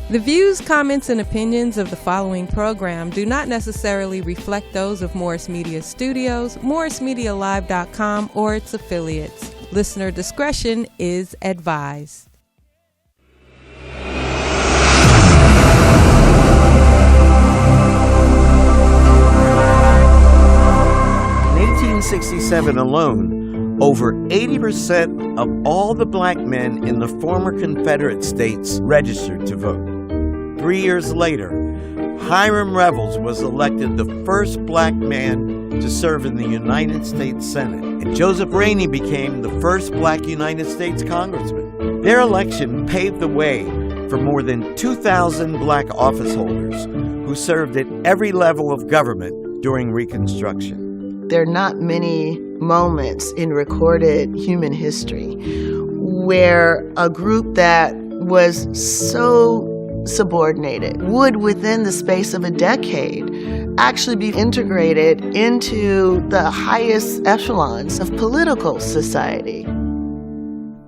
The views, comments, and opinions of the following program do not necessarily reflect those of Morris Media Studios, MorrisMediaLive.com, or its affiliates. Listener discretion is advised. In 1867 alone, over 80% of all the black men in the former Confederate states registered to vote. 3 years later, Hiram Revels was elected the first black man to serve in the United States Senate, and Joseph Rainey became the first black United States congressman. Their election paved the way for more than 2,000 black office holders who served at every level of government during Reconstruction. There are not many moments in recorded human history where a group that was so subordinated would, within the space of a decade, actually be integrated into the highest echelons of political society.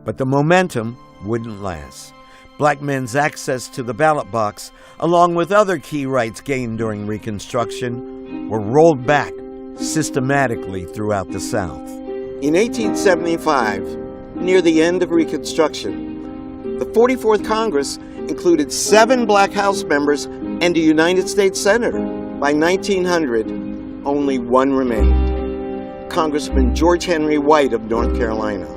But the momentum wouldn't last. Black men's access to the ballot box, along with other key rights gained during Reconstruction, were rolled back systematically throughout the South. In 1875, near the end of Reconstruction, the 44th Congress included 7 black House members and a United States Senator. By 1900, only one remained, Congressman George Henry White of North Carolina.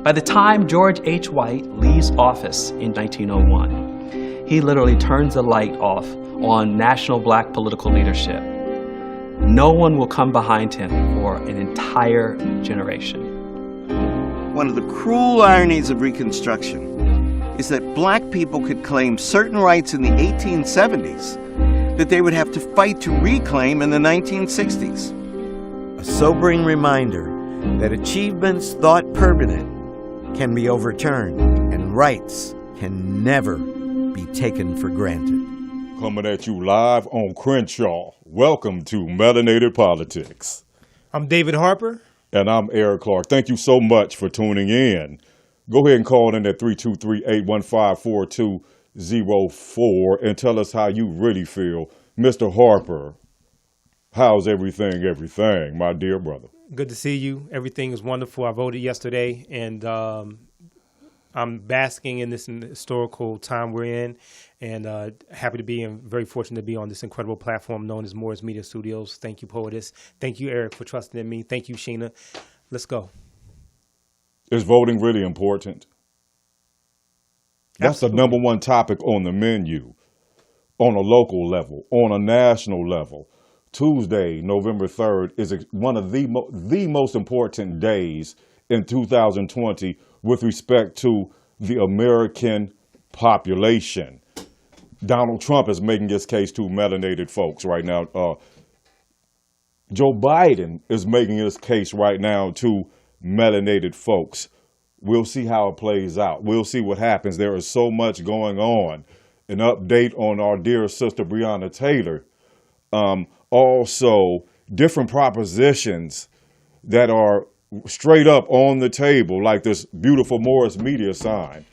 By the time George H. White leaves office in 1901, he literally turns the light off on national black political leadership. No one will come behind him for an entire generation. One of the cruel ironies of Reconstruction is that black people could claim certain rights in the 1870s that they would have to fight to reclaim in the 1960s. A sobering reminder that achievements thought permanent can be overturned and rights can never be taken for granted. Coming at you live on Crenshaw. Welcome to Melanated Politics. I'm David Harper. And I'm Eric Clark. Thank you so much for tuning in. Go ahead and call in at 323-815-4204 and tell us how you really feel. Mr. Harper, how's everything, my dear brother? Good to see you. Everything is wonderful. I voted yesterday, and I'm basking in this historical time we're in, and happy to be and very fortunate to be on this incredible platform known as Morris Media Studios. Thank you, Poetess. Thank you, Eric, for trusting in me. Thank you, Sheena. Let's go. Is voting really important? That's Absolutely. the number one topic on the menu, on a local level, on a national level. Tuesday, November 3rd, is one of the most important days in 2020 with respect to the American population. Donald Trump is making his case to melanated folks right now. Joe Biden is making his case right now to melanated folks. We'll see how it plays out. We'll see what happens. There is so much going on. An update on our dear sister Breonna Taylor. Also, different propositions that are straight up on the table, like this beautiful Morris Media sign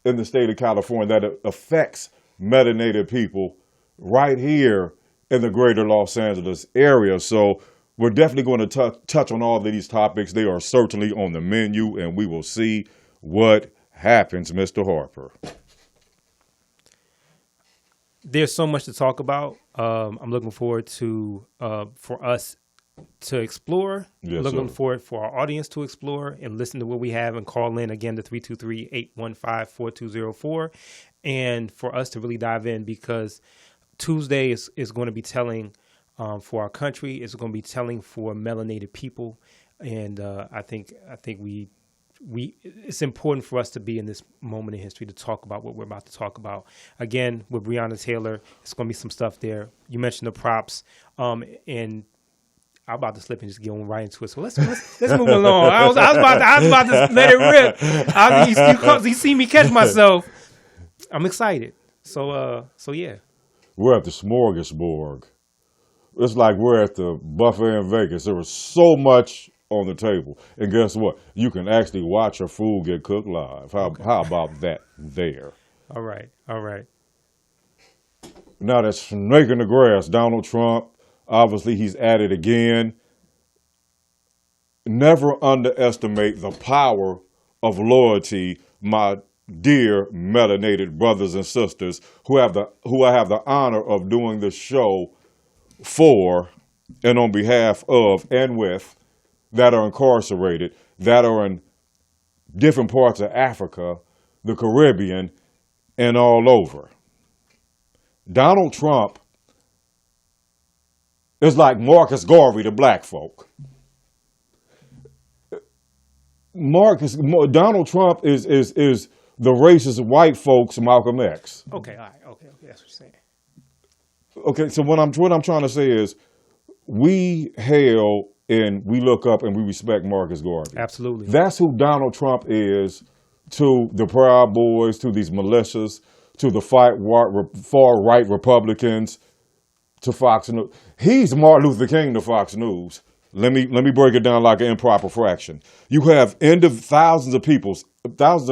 in the state of California that affects melanated people right here in the greater Los Angeles area. So we're definitely going to touch on all of these topics. They are certainly on the menu, and we will see what happens, Mr. Harper. There's so much to talk about. I'm looking forward to for us to explore. Yes, looking sir. forward for our audience to explore and listen to what we have and call in again to 323-815-4204, and for us to really dive in, because Tuesday is going to be telling for our country. It's going to be telling for melanated people, and I think we it's important for us to be in this moment in history to talk about what we're about to talk about. Again, with Breonna Taylor, it's going to be some stuff there. You mentioned the props, and I'm about to slip and just get on right into it. So let's move along. I was about to let it rip. You see me catch myself. I'm excited. So yeah. We're at the smorgasbord. It's like we're at the buffet in Vegas. There was so much on the table. And guess what? You can actually watch your food get cooked live. How about that there? All right. Now that snake in the grass, Donald Trump, obviously he's at it again. Never underestimate the power of loyalty, my dear melanated brothers and sisters who I have the honor of doing this show for and on behalf of and with, that are incarcerated, that are in different parts of Africa, the Caribbean, and all over. Donald Trump is like Marcus Garvey to black folk. Donald Trump is the racist white folks Malcolm X. Okay, all right, okay, that's what you're saying. Okay, so what I'm trying to say is, we hail and we look up and we respect Marcus Garvey. Absolutely. That's who Donald Trump is to the Proud Boys, to these militias, to the far-right Republicans, to Fox News. He's Martin Luther King to Fox News. Let me break it down like an improper fraction. You have thousands of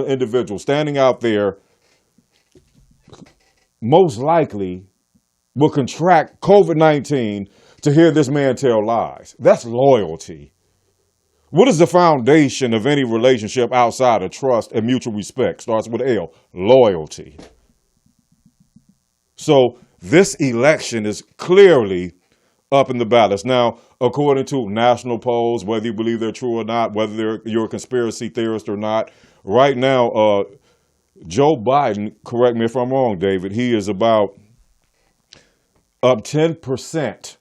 individuals standing out there, most likely will contract COVID-19 to hear this man tell lies. That's loyalty. What is the foundation of any relationship outside of trust and mutual respect? Starts with L, loyalty. So this election is clearly up in the balance. Now, according to national polls, whether you believe they're true or not, whether you're a conspiracy theorist or not, right now, Joe Biden, correct me if I'm wrong, David, he is about up 10%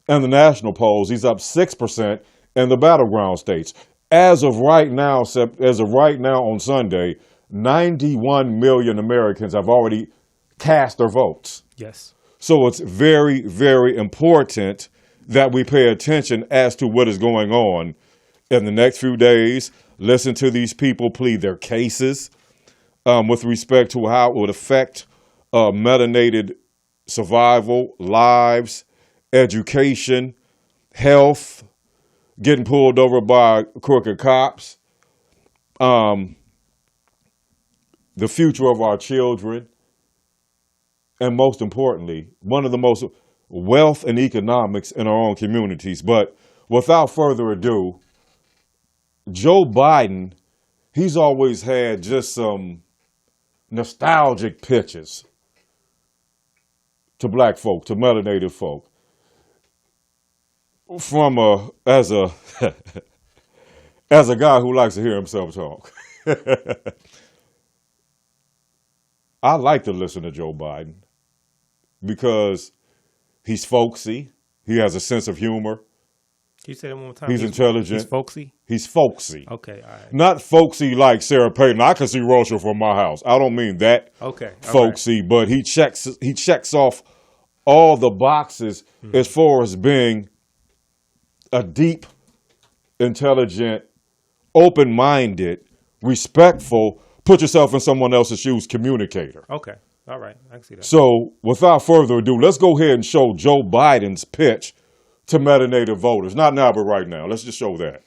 in the national polls. He's up 6% in the battleground states. As of right now on Sunday, 91 million Americans have already cast their votes. Yes. So it's very, very important that we pay attention as to what is going on in the next few days. Listen to these people plead their cases with respect to how it would affect melanated survival, lives, education, health, getting pulled over by crooked cops, the future of our children, and most importantly, one of the most wealth and economics in our own communities. But without further ado, Joe Biden, he's always had just some nostalgic pitches to black folk, to melanated folk. As a guy who likes to hear himself talk. I like to listen to Joe Biden because he's folksy. He has a sense of humor. Can you say that one more time? He's intelligent. He's folksy? He's folksy. Okay, all right. Not folksy like Sarah Palin. I can see Rocha from my house. I don't mean that folksy, right. But he checks off all the boxes as far as being a deep, intelligent, open-minded, respectful, put yourself in someone else's shoes communicator. Okay. All right. I can see that. So without further ado, let's go ahead and show Joe Biden's pitch to melanated voters. Not now, but right now. Let's just show that.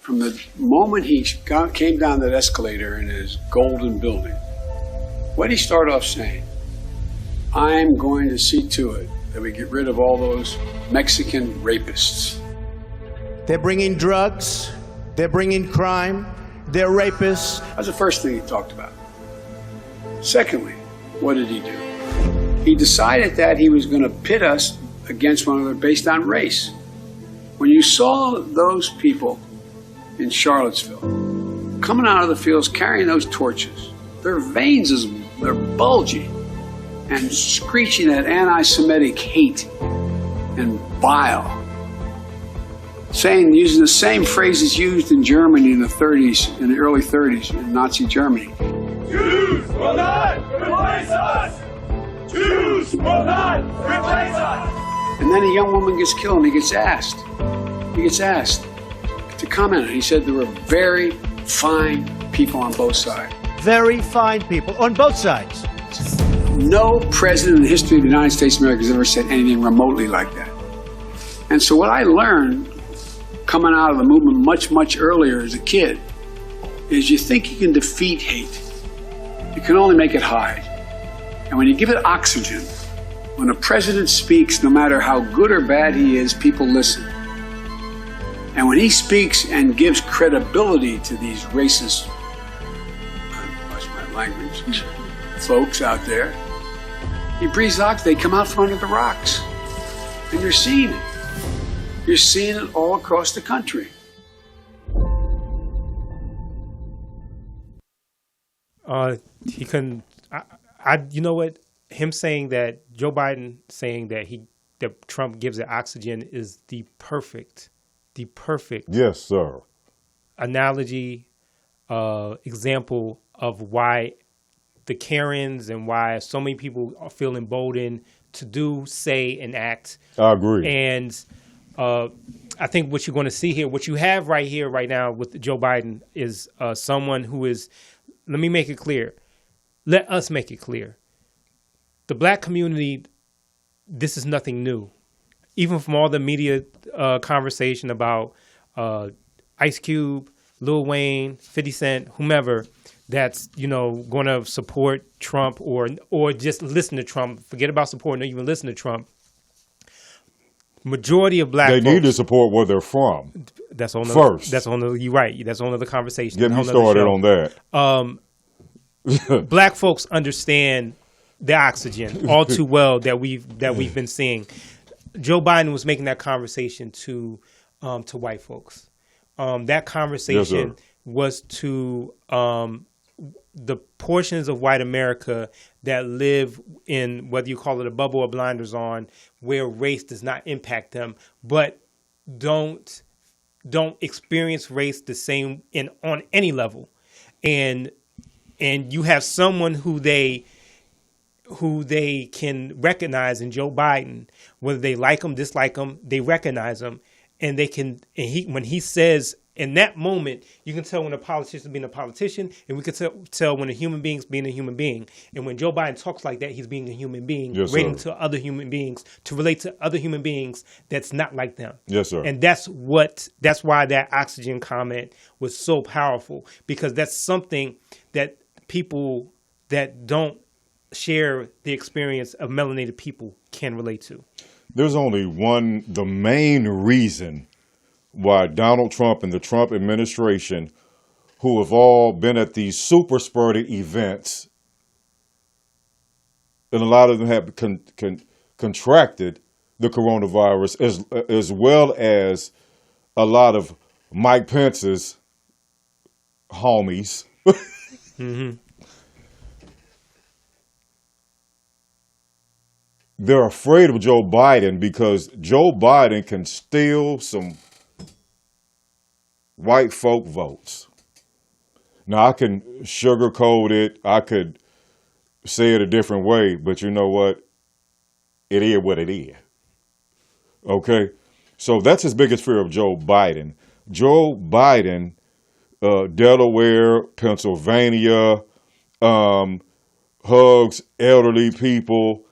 From the moment he came down that escalator in his golden building, what did he start off saying? I'm going to see to it that we get rid of all those Mexican rapists. They're bringing drugs. They're bringing crime. They're rapists. That's the first thing he talked about. Secondly, what did he do? He decided that he was going to pit us against one another based on race. When you saw those people in Charlottesville coming out of the fields carrying those torches, their veins, they're bulging and screeching at anti-Semitic hate and bile, using the same phrases used in Germany in the early 30s in Nazi Germany. Jews will not replace us! Jews will not replace us! And then a young woman gets killed and he gets asked to comment on it. He said there were very fine people on both sides. Very fine people on both sides. No president in the history of the United States of America has ever said anything remotely like that. And so what I learned coming out of the movement much, much earlier as a kid is you think you can defeat hate. You can only make it hide. And when you give it oxygen, When a president speaks, no matter how good or bad he is, people listen. And when he speaks and gives credibility to these racist, watch my language, folks out there, he breathes out, they come out from under the rocks. And you're seeing it. You're seeing it all across the country. He couldn't. You know what? Him saying that, Joe Biden saying that that Trump gives it oxygen is the perfect yes, sir, analogy, example of why the Karens and why so many people feel emboldened to do, say, and act. I agree. And I think what you're going to see here, what you have right here, right now with Joe Biden is someone who is, let me make it clear. Let us make it clear. The black community, this is nothing new. Even from all the media conversation about Ice Cube, Lil Wayne, 50 Cent, whomever, that's, going to support Trump or just listen to Trump. Forget about support, not even listen to Trump. Majority of black folks, need to support where they're from. That's on the first. That's on the. You're right. That's on the conversation. Get me started on that. Black folks understand the oxygen all too well that we've been seeing. Joe Biden was making that conversation to white folks. That conversation was to the portions of white America that live in, whether you call it a bubble or blinders on, where race does not impact them, but don't experience race the same on any level. And you have someone who they can recognize in Joe Biden, whether they like him, dislike him, they recognize him, and they can. And when he says, in that moment, you can tell when a politician is being a politician, and we can tell when a human being is being a human being. And when Joe Biden talks like that, he's being a human being, relating to other human beings, to relate to other human beings that's not like them. Yes, sir. And that's why that oxygen comment was so powerful, because that's something that people that don't share the experience of melanated people can relate to. There's only the main reason why Donald Trump and the Trump administration, who have all been at these super spreading events, and a lot of them have contracted the coronavirus, as well as a lot of Mike Pence's homies. Mm-hmm. They're afraid of Joe Biden because Joe Biden can steal some white folk votes. Now, I can sugarcoat it. I could say it a different way, but you know what? It is what it is. Okay? So that's his biggest fear of Joe Biden. Joe Biden, Delaware, Pennsylvania, hugs elderly people.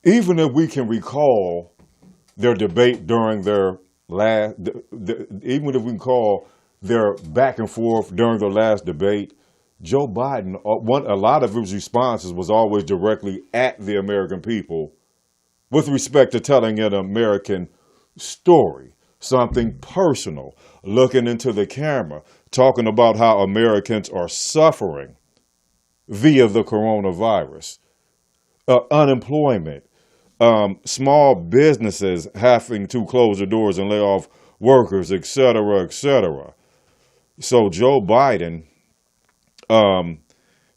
Even if we can recall their debate during their even if we can call their back and forth during their last debate, Joe Biden, a lot of his responses was always directly at the American people with respect to telling an American story, something personal, looking into the camera, talking about how Americans are suffering via the coronavirus, unemployment, small businesses having to close their doors and lay off workers, et cetera, et cetera. So Joe Biden,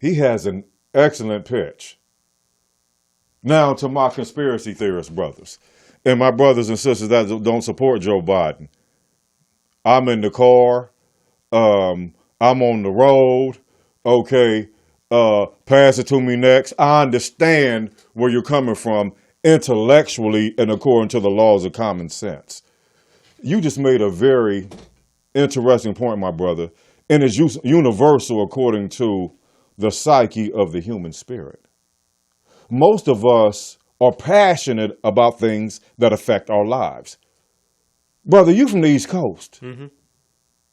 he has an excellent pitch. Now to my conspiracy theorist brothers and my brothers and sisters that don't support Joe Biden. I'm in the car. I'm on the road. Okay. Pass it to me next. I understand where you're coming from intellectually and according to the laws of common sense. You just made a very interesting point, my brother, and it's universal according to the psyche of the human spirit. Most of us are passionate about things that affect our lives. Brother, you from the East Coast. Mm-hmm.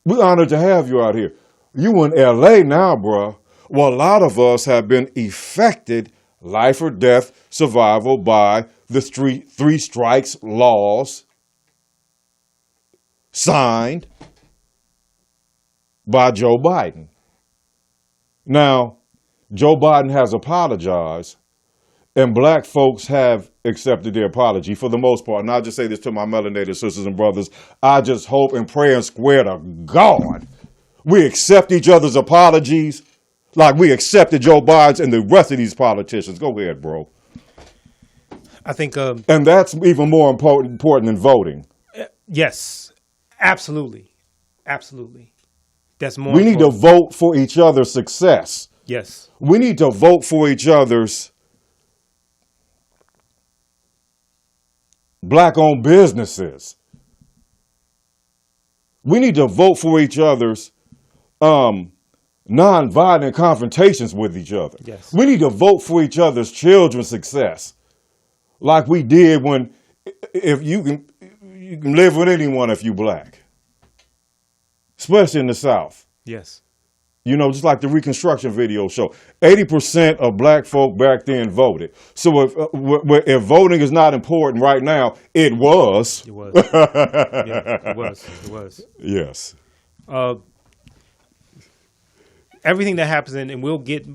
We're honored to have you out here. You in L.A. now, bro. Well, a lot of us have been affected life or death survival by the three strikes laws signed by Joe Biden. Now, Joe Biden has apologized, and black folks have accepted the apology for the most part. And I'll just say this to my melanated sisters and brothers. I just hope and pray and swear to God we accept each other's apologies like we accepted Joe Biden's and the rest of these politicians. Go ahead, bro. I think... and that's even more important than voting. Yes, absolutely. Absolutely. That's more We need to vote for each other's success. Yes. We need to vote for each other's black-owned businesses. We need to vote for each other's non-violent confrontations with each other. Yes. We need to vote for each other's children's success, like we did when, if you can live with anyone if you black, especially in the South. Yes. You know, just like the Reconstruction video show, 80% of black folk back then voted. So if voting is not important right now, it was. It was. Yeah, it was. It was. Yes. Everything that happens, and we'll get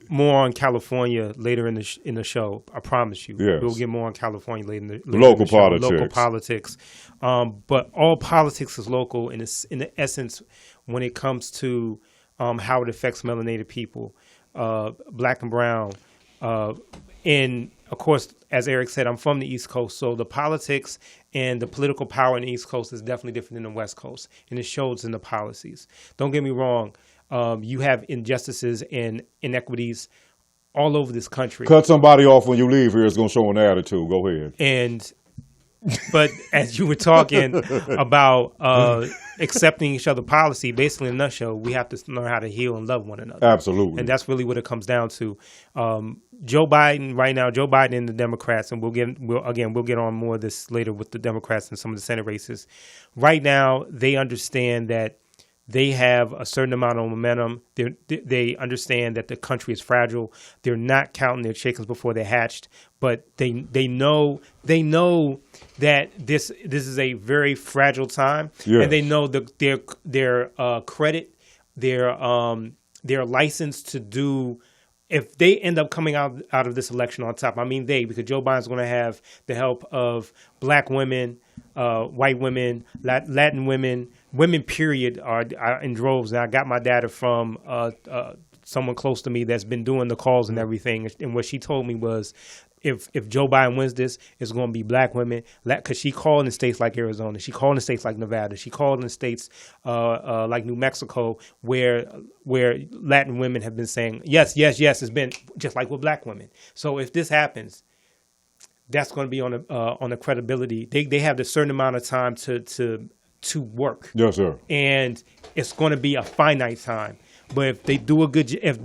more on California later in the show. I promise you. Yes. We'll get more on California later in the local show. politics. Local politics. But all politics is local in the essence when it comes to how it affects melanated people, black and brown. And, of course, as Eric said, I'm from the East Coast, so the politics and the political power in the East Coast is definitely different than the West Coast, and it shows in the policies. Don't get me wrong. You have injustices and inequities all over this country. Cut somebody off when you leave here. It's going to show an attitude. Go ahead. But as you were talking about accepting each other's policy, basically in a nutshell, we have to learn how to heal and love one another. Absolutely. And that's really what it comes down to. Joe Biden right now, Joe Biden and the Democrats, and we'll get on more of this later with the Democrats and some of the Senate races. Right now, they understand that they have a certain amount of momentum. They understand that the country is fragile. They're not counting their chickens before they're hatched, but they know that this is a very fragile time, yes. And they know their credit, their license to do. If they end up coming out of this election on top, I mean because Joe Biden's going to have the help of black women, white women, Latin women, women period are in droves. And I got my data from someone close to me that's been doing the calls and everything. And what she told me was if Joe Biden wins this, it's going to be black women. Because she called in states like Arizona. She called in states like Nevada. She called in states like New Mexico where Latin women have been saying, yes. It's been just like with black women. So if this happens, that's going to be on the credibility. They have a certain amount of time to work. Yes, sir. And it's going to be a finite time. But if they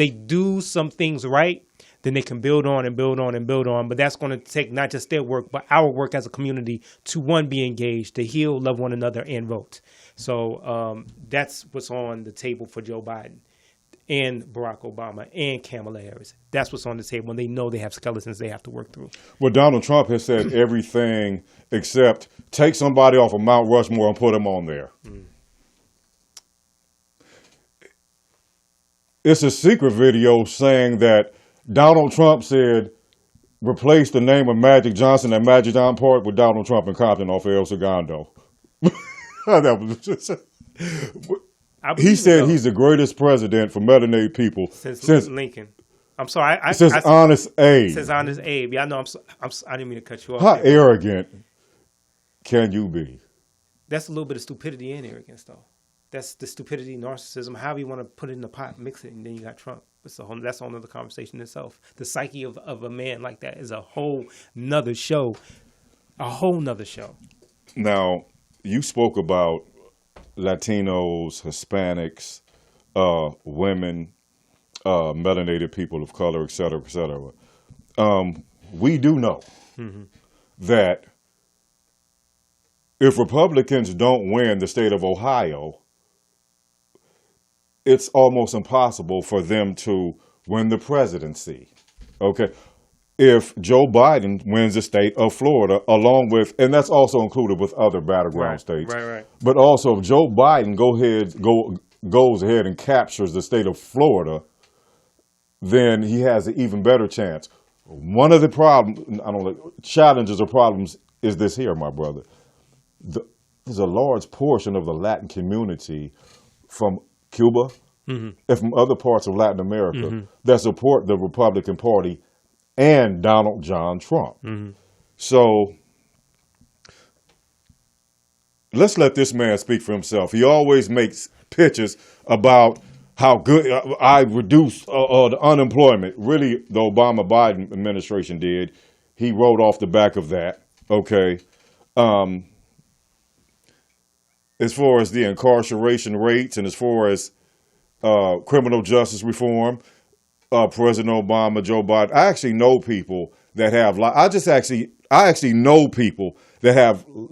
do some things right, then they can build on and build on and build on. But that's going to take not just their work, but our work as a community to be engaged, to heal, love one another, and vote. So that's what's on the table for Joe Biden and Barack Obama and Kamala Harris. That's what's on the table, and they know they have skeletons they have to work through. Well, Donald Trump has said everything except take somebody off of Mount Rushmore and put them on there. Mm. It's a secret video saying that Donald Trump said replace the name of Magic Johnson and Magic John Park with Donald Trump and Compton off of El Segundo. That was just... He said he's the greatest president for melanated people since Lincoln. I'm sorry. Since Honest Abe. Since Honest Abe. Yeah, I know. I didn't mean to cut you off. How arrogant can you be? That's a little bit of stupidity and arrogance, though. That's the stupidity, narcissism, however you want to put it in the pot, mix it, and then you got Trump. That's a whole other conversation in itself. The psyche of a man like that is a whole nother show. A whole nother show. Now, you spoke about Latinos, Hispanics, women, melanated people of color, et cetera, et cetera. We do know that if Republicans don't win the state of Ohio, it's almost impossible for them to win the presidency. Okay. if Joe Biden wins the state of Florida, along with, and that's also included with other battleground states. Right. But also, if Joe Biden goes ahead and captures the state of Florida, then he has an even better chance. One of the challenges or problems is this here, my brother. There's a large portion of the Latin community from Cuba and from other parts of Latin America that support the Republican Party and Donald John Trump. So let's let this man speak for himself. He always makes pitches about how good I reduced the unemployment. Really, the Obama-Biden administration did. He wrote off the back of that. Okay. As far as the incarceration rates and as far as criminal justice reform, President Obama, Joe Biden, I actually know people that have. I actually know people that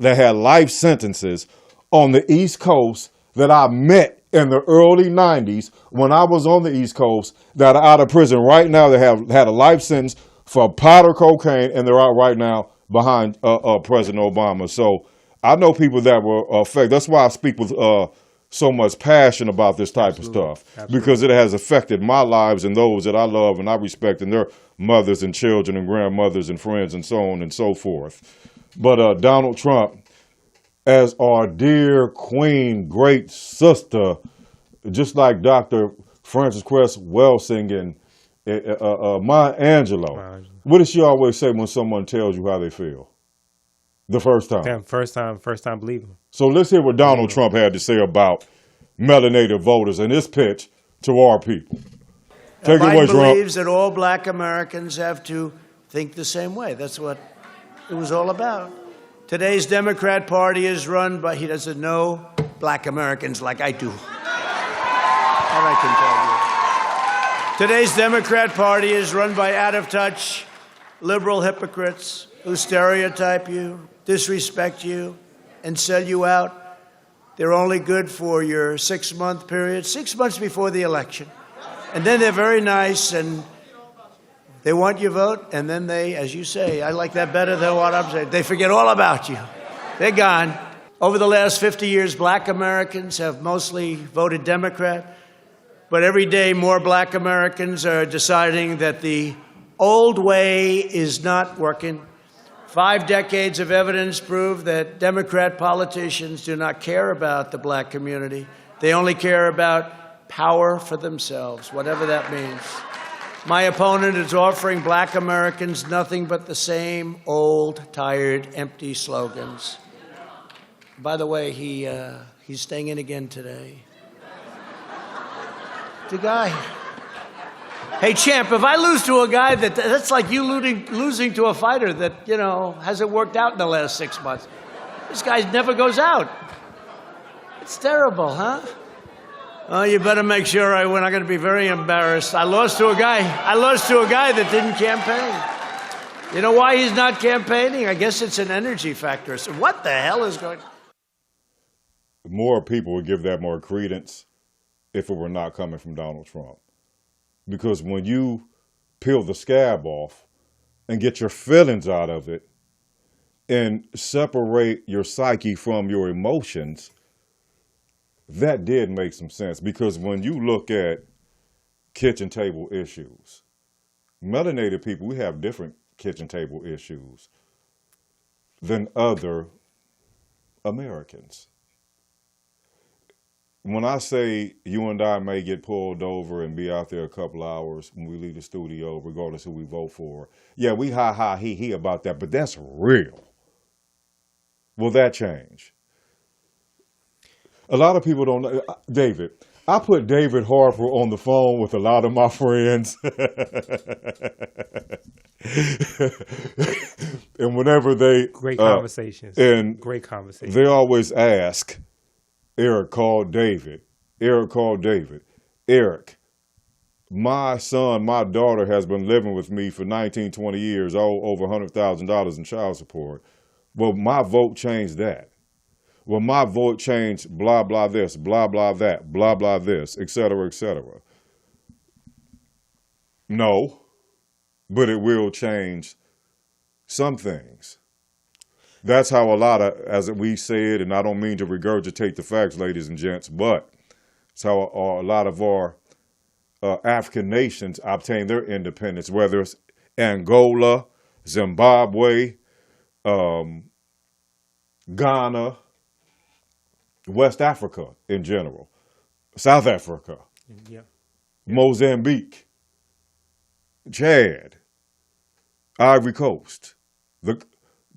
had life sentences on the East Coast that I met in the early 90s when I was on the East Coast that are out of prison right now that have had a life sentence for powder cocaine, and they're out right now behind President Obama. So I know people that were affected. That's why I speak with so much passion about this type of stuff, because it has affected my lives and those that I love and I respect, and their mothers and children and grandmothers and friends and so on and so forth. But Donald Trump, as our dear queen, great sister, just like Dr. Frances Cress Welsing and Maya Angelou, what does she always say when someone tells you how they feel? The first time. First time believing. So let's hear what Donald Trump had to say about melanated voters and his pitch to our people. Take it away, Trump. Biden believes that all black Americans have to think the same way. That's what it was all about. Today's Democrat Party is run by, he doesn't know black Americans like I do. That I can tell you. Today's Democrat Party is run by out-of-touch liberal hypocrites who stereotype you, disrespect you, and sell you out. They're only good for your 6-month period, 6 months before the election. And then they're very nice and they want your vote, and then they, as you say, I like that better than what I'm saying, they forget all about you. They're gone. Over the last 50 years, black Americans have mostly voted Democrat, but every day more black Americans are deciding that the old way is not working. 5 decades of evidence prove that Democrat politicians do not care about the black community. They only care about power for themselves, whatever that means. My opponent is offering black Americans nothing but the same old, tired, empty slogans. By the way, he's staying in again today. The guy. Hey, champ, if I lose to a guy that's like you losing to a fighter that, hasn't worked out in the last 6 months. This guy never goes out. It's terrible, huh? Oh, you better make sure we're not going to be very embarrassed. I lost to a guy that didn't campaign. You know why he's not campaigning? I guess it's an energy factor. So what the hell is going on? More people would give that more credence if it were not coming from Donald Trump. Because when you peel the scab off and get your feelings out of it and separate your psyche from your emotions, that did make some sense. Because when you look at kitchen table issues, melanated people, we have different kitchen table issues than other Americans. When I say you and I may get pulled over and be out there a couple hours when we leave the studio, regardless who we vote for, yeah, we ha he about that, but that's real. Will that change? A lot of people don't know. David, I put David Harper on the phone with a lot of my friends. And whenever they... Great conversations. Great conversations. They always ask, Eric called David. Eric, my son, my daughter has been living with me for 19, 20 years, over $100,000 in child support. Well, my vote changed that. Well, my vote changed blah, blah this, blah, blah that, blah, blah this, et cetera, et cetera. No, but it will change some things. That's how a lot of, as we said, and I don't mean to regurgitate the facts, ladies and gents, but it's how a lot of our African nations obtained their independence, whether it's Angola, Zimbabwe, Ghana, West Africa in general, South Africa, Mozambique, Chad, Ivory Coast, the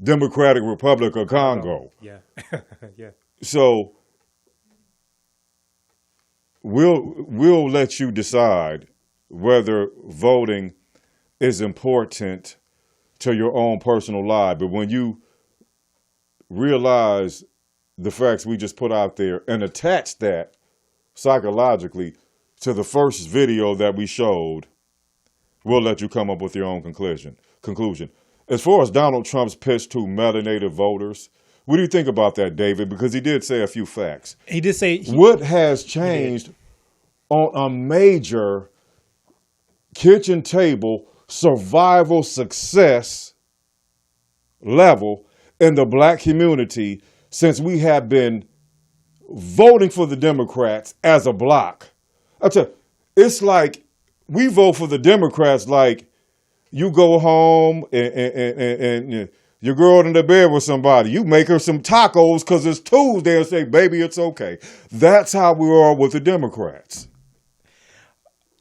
Democratic Republic of Congo. Yeah. So we'll let you decide whether voting is important to your own personal life. But when you realize the facts we just put out there and attach that psychologically to the first video that we showed, we'll let you come up with your own conclusion. As far as Donald Trump's pitch to melanated voters, what do you think about that, David? Because he did say a few facts. He did say... What has changed on a major kitchen table survival success level in the black community since we have been voting for the Democrats as a block? I tell you, it's like we vote for the Democrats like you go home and your girl in the bed with somebody. You make her some tacos because it's Tuesday and say, baby, it's okay. That's how we are with the Democrats.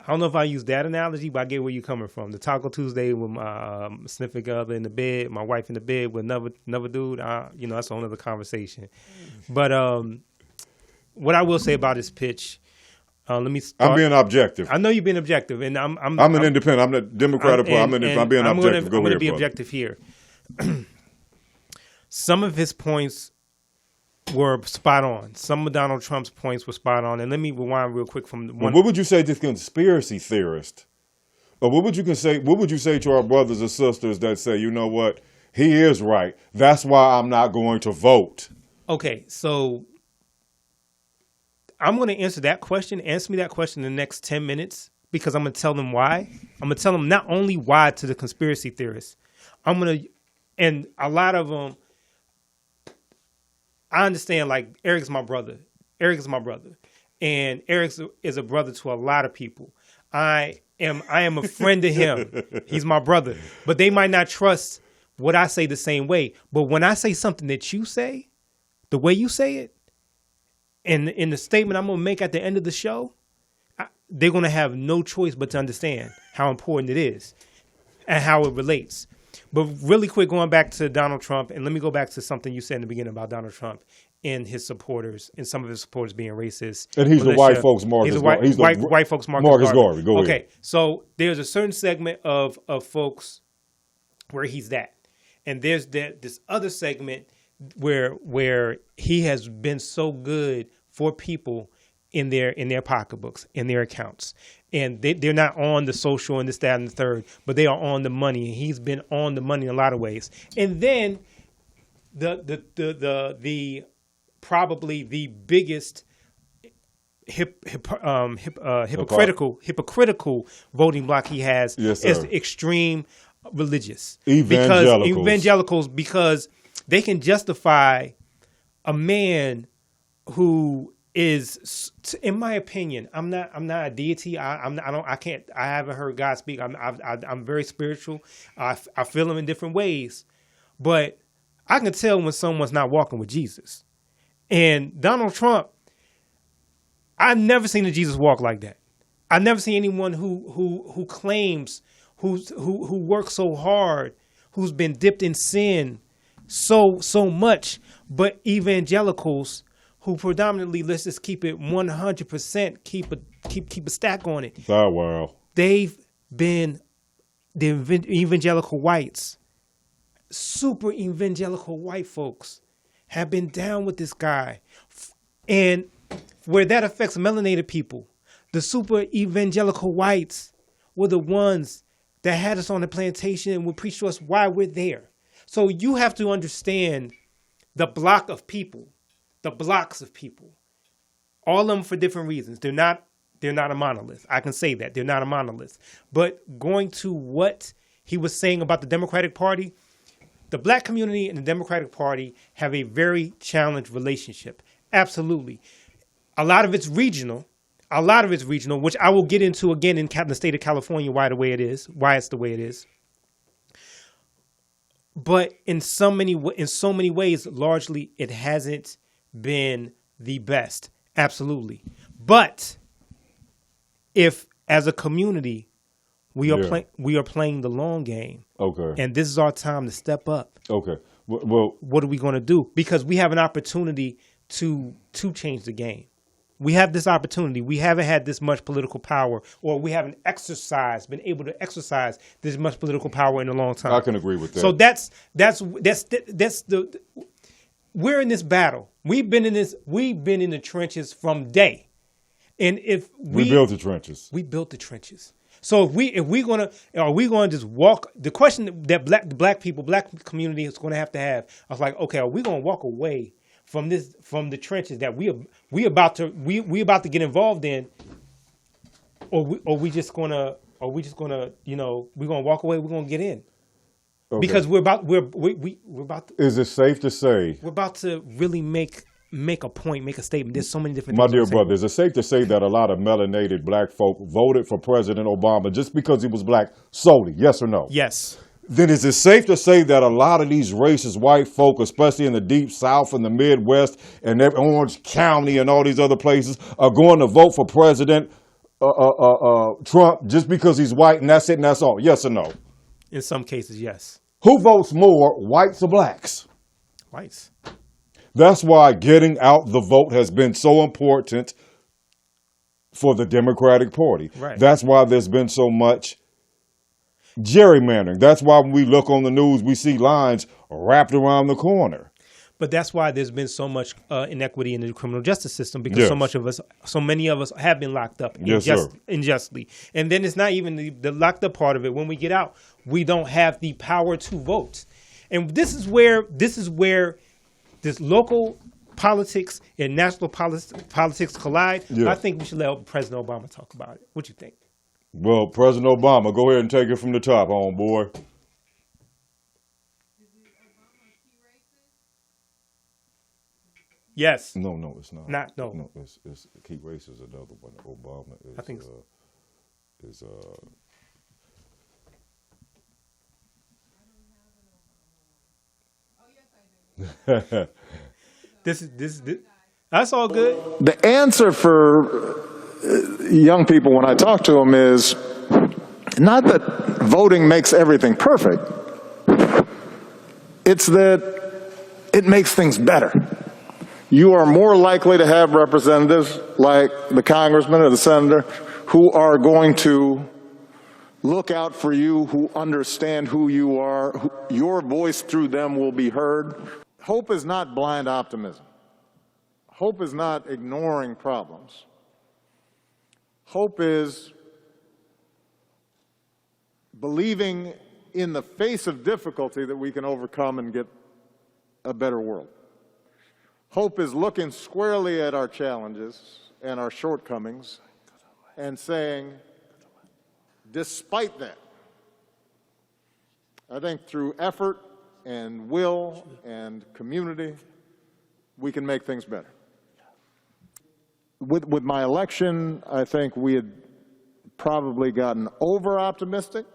I don't know if I use that analogy, but I get where you're coming from. The Taco Tuesday with my significant other in the bed, my wife in the bed with another dude, that's a whole other conversation. But what I will say about this pitch, let me start. I'm being objective. I know you're being objective, and I'm an independent. I'm the Democratic Party. I'm being objective. I'm going to be objective here. Some of his points were spot on. Some of Donald Trump's points were spot on. And let me rewind real quick from one. What would you say to conspiracy theorists? Or what would you say to our brothers and sisters that say, you know what, he is right. That's why I'm not going to vote. Okay, so I'm going to answer that question. Answer me that question in the next 10 minutes because I'm going to tell them why. I'm going to tell them not only why to the conspiracy theorists. And a lot of them, I understand, like, Eric's my brother. And Eric is a brother to a lot of people. I am a friend to him. He's my brother. But they might not trust what I say the same way. But when I say something that you say, the way you say it, and in the statement I'm going to make at the end of the show, they're going to have no choice but to understand how important it is and how it relates. But really quick, going back to Donald Trump, and let me go back to something you said in the beginning about Donald Trump and his supporters, and some of his supporters being racist. And he's the white folks' Marcus Garvey. He's the white folks' Marcus Garvey. Go ahead. Okay, so there's a certain segment of folks where he's that. And there's this other segment where he has been so good for people in their pocketbooks, in their accounts. And they're not on the social and this, that, and the third, but they are on the money. And he's been on the money in a lot of ways. And then the probably the biggest hypocritical voting bloc he has is extreme religious. Evangelicals, because they can justify a man who is, in my opinion, I'm not a deity. I haven't heard God speak. I'm very spiritual. I feel him in different ways, but I can tell when someone's not walking with Jesus. And Donald Trump, I've never seen a Jesus walk like that. I've never seen anyone who claims, who works so hard, who's been dipped in sin so much, but evangelicals who predominantly, let's just keep it 100%, keep a stack on it. Oh, wow. They've been the evangelical whites, super evangelical white folks have been down with this guy. And where that affects melanated people, the super evangelical whites were the ones that had us on the plantation and would preach to us why we're there. So you have to understand the blocks of people, all of them for different reasons. They're not a monolith. I can say that they're not a monolith. But going to what he was saying about the Democratic Party, the black community and the Democratic Party have a very challenged relationship. Absolutely. A lot of it's regional, which I will get into again in the state of California, why it's the way it is. But in so many ways, largely, it hasn't been the best. Absolutely. But if, as a community, we are playing the long game. Okay. And this is our time to step up. Okay. Well, what are we going to do? Because we have an opportunity to change the game. We have this opportunity. We haven't had this much political power, or we haven't been able to exercise this much political power in a long time. I can agree with that. So that's we're in this battle. We've been in the trenches from day. And if we built the trenches. We built the trenches. So are we gonna just walk? The question that black community is going to have, I was like, okay, are we going to walk away from the trenches that we about to get involved in, or we just gonna we're gonna walk away, we're gonna get in, because we're about to. Is it safe to say we're about to really make a point, make a statement? There's so many different. My dear brother, is it safe to say that a lot of melanated black folk voted for President Obama just because he was black solely? Yes or no? Yes. Then is it safe to say that a lot of these racist white folk, especially in the deep South and the Midwest and Orange County and all these other places, are going to vote for President Trump just because he's white and that's it and that's all? Yes or no? In some cases, yes. Who votes more, whites or blacks? Whites. That's why getting out the vote has been so important for the Democratic Party. Right. That's why there's been so much gerrymandering. That's why when we look on the news, we see lines wrapped around the corner. But that's why there's been so much inequity in the criminal justice system, because so many of us have been locked up unjustly. And then it's not even the locked up part of it. When we get out, we don't have the power to vote. And this is where this local politics and national politics collide. Yeah. I think we should let President Obama talk about it. What do you think? Well, President Obama, go ahead and take it from the top, homeboy. Yes. No, it's not. No, it's key race is another one. Obama is. I think so. This that's all good. The answer for young people when I talk to them is not that voting makes everything perfect. It's that it makes things better. You are more likely to have representatives like the congressman or the senator who are going to look out for you, who understand who you are. Your voice through them will be heard. Hope is not blind optimism. Hope is not ignoring problems. Hope is believing in the face of difficulty that we can overcome and get a better world. Hope is looking squarely at our challenges and our shortcomings and saying, despite that, I think through effort and will and community, we can make things better. With my election, I think we had probably gotten over-optimistic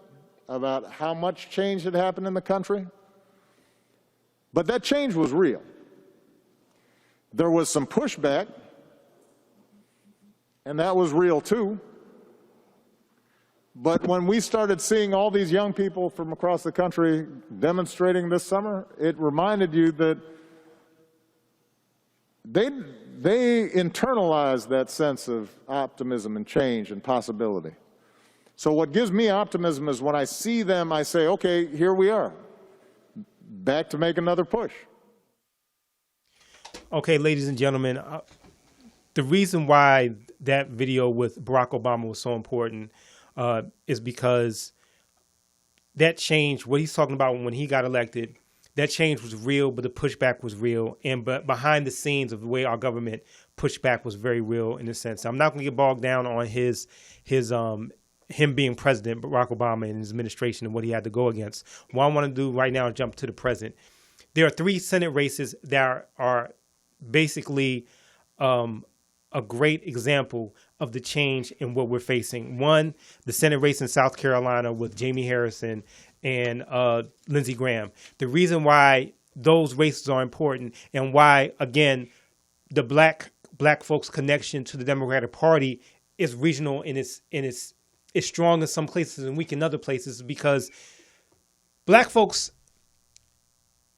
about how much change had happened in the country. But that change was real. There was some pushback, and that was real too. But when we started seeing all these young people from across the country demonstrating this summer, it reminded you that they internalized that sense of optimism and change and possibility. So what gives me optimism is when I see them, I say, okay, here we are, back to make another push. Okay, ladies and gentlemen, the reason why that video with Barack Obama was so important is because that change, what he's talking about when he got elected, that change was real, but the pushback was real. But behind the scenes of the way our government pushed back was very real in a sense. I'm not going to get bogged down on his him being president, Barack Obama and his administration and what he had to go against. What I want to do right now is jump to the present. There are 3 Senate races that are basically a great example of the change in what we're facing. One, the Senate race in South Carolina with Jamie Harrison and Lindsey Graham. The reason why those races are important and why, again, the black folks' connection to the Democratic Party is regional and it's strong in some places and weak in other places, because black folks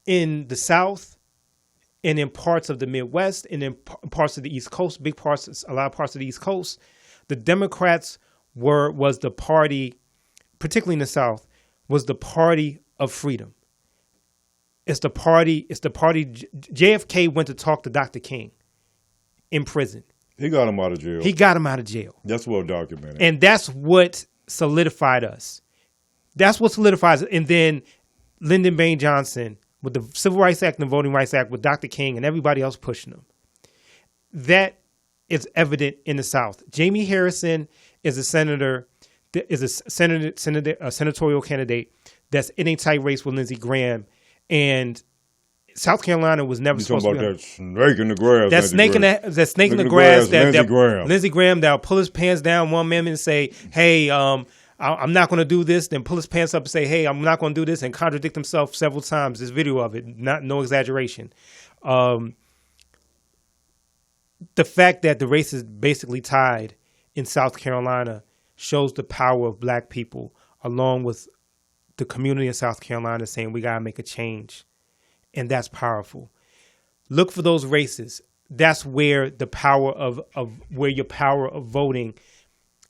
in the South and in parts of the Midwest and in parts of the East Coast, a lot of parts of the East Coast, the Democrats was the party, particularly in the South, was the party of freedom. It's the party. JFK went to talk to Dr. King in prison. He got him out of jail. That's well documented. And that's what solidified us. That's what solidifies it. And then Lyndon Baines Johnson with the Civil Rights Act and the Voting Rights Act with Dr. King and everybody else pushing them. That is evident in the South. Jamie Harrison is a senatorial candidate that's in a tight race with Lindsey Graham, and South Carolina was never supposed to be. That snake in the grass. That snake in the grass. Lindsey Graham that'll pull his pants down one minute and say, "Hey, I'm not going to do this," then pull his pants up and say, "Hey, I'm not going to do this," and contradict himself several times. There's video of it, no exaggeration. The fact that the race is basically tied in South Carolina shows the power of black people, along with the community in South Carolina saying we got to make a change. And that's powerful. Look for those races. That's where the power of where your power of voting